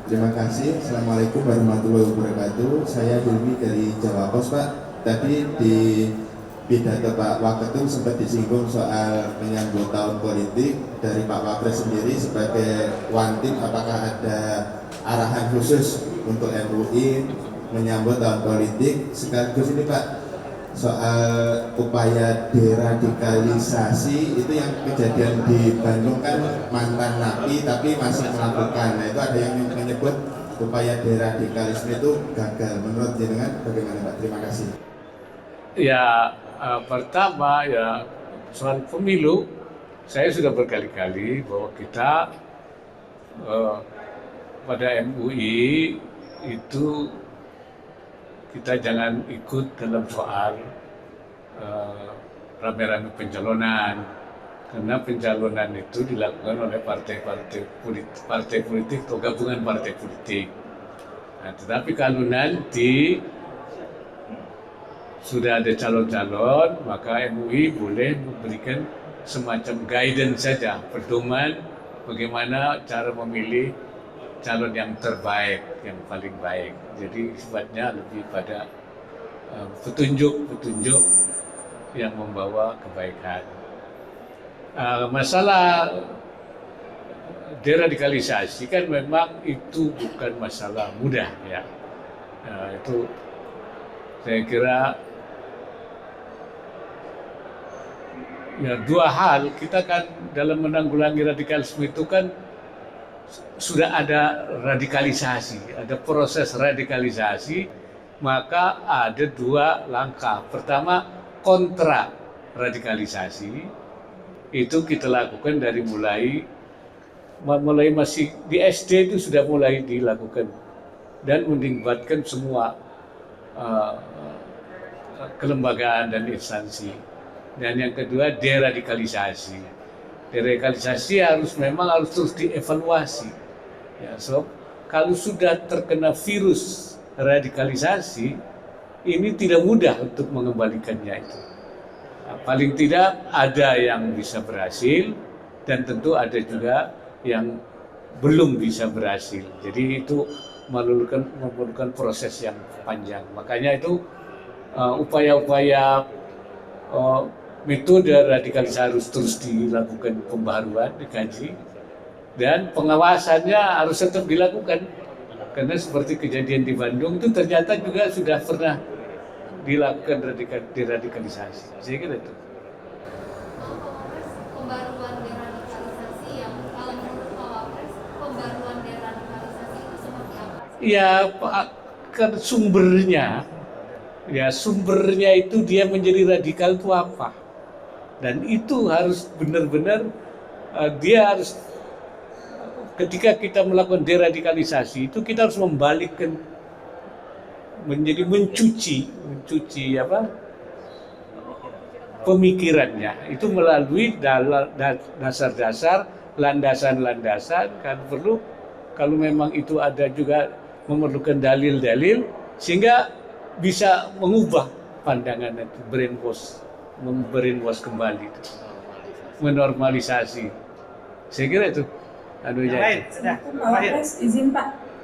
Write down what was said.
Terima kasih. Assalamualaikum warahmatullahi wabarakatuh. Saya Hilmi dari Jawa Pos, Pak. Tadi di pidato Pak Waketum sempat disinggung soal menyambut tahun politik dari Pak Wapres sendiri sebagai one team. Apakah ada arahan khusus untuk MUI menyambut tahun politik? Sekaligus ini Pak, soal upaya deradikalisasi itu yang kejadian di Bandung kan mantan napi tapi masih melakukan. Nah itu ada yang menyebut upaya deradikalisme itu gagal. Menurut jenengan bagaimana Pak? Terima kasih. Ya, pertama ya soal pemilu, saya sudah berkali-kali bahwa kita pada MUI itu kita jangan ikut dalam soal rame-rame pencalonan, karena pencalonan itu dilakukan oleh partai politik atau gabungan partai politik. Nah, tetapi kalau nanti sudah ada calon-calon, maka MUI boleh memberikan semacam guidance saja, pedoman bagaimana cara memilih calon yang terbaik, yang paling baik. Jadi sifatnya lebih pada petunjuk-petunjuk yang membawa kebaikan. Masalah deradikalisasi kan memang itu bukan masalah mudah ya. Itu saya kira ya dua hal. Kita kan dalam menanggulangi radikalisme itu kan sudah ada radikalisasi, ada proses radikalisasi, maka ada dua langkah. Pertama, kontra radikalisasi, itu kita lakukan dari mulai masih di SD itu sudah mulai dilakukan dan melibatkan semua kelembagaan dan instansi. Dan yang kedua, deradikalisasi. Deradikalisasi memang harus terus dievaluasi. Ya, so kalau sudah terkena virus radikalisasi, ini tidak mudah untuk mengembalikannya itu. Nah, paling tidak ada yang bisa berhasil dan tentu ada juga yang belum bisa berhasil. Jadi itu memerlukan proses yang panjang. Makanya itu upaya-upaya metode radikalisasi harus terus dilakukan pembaharuan, dikaji, dan pengawasannya harus tetap dilakukan. Karena seperti kejadian di Bandung itu ternyata juga sudah pernah dilakukan deradikalisasi. Saya kira itu. Pembaruan deradikalisasi yang kalau menurut Pak Wapres, pembaruan deradikalisasi itu seperti apa? Ya, kan sumbernya itu dia menjadi radikal itu apa? Dan itu harus benar-benar dia harus ketika kita melakukan deradikalisasi itu kita harus membalikkan menjadi mencuci pemikirannya itu melalui dasar-dasar landasan-landasan. Kan perlu kalau memang itu ada juga memerlukan dalil-dalil sehingga bisa mengubah pandangan itu, brainwash kembali, menormalisasi. Saya kira itu. Baik, sudah. Pak Wapres, izin Pak,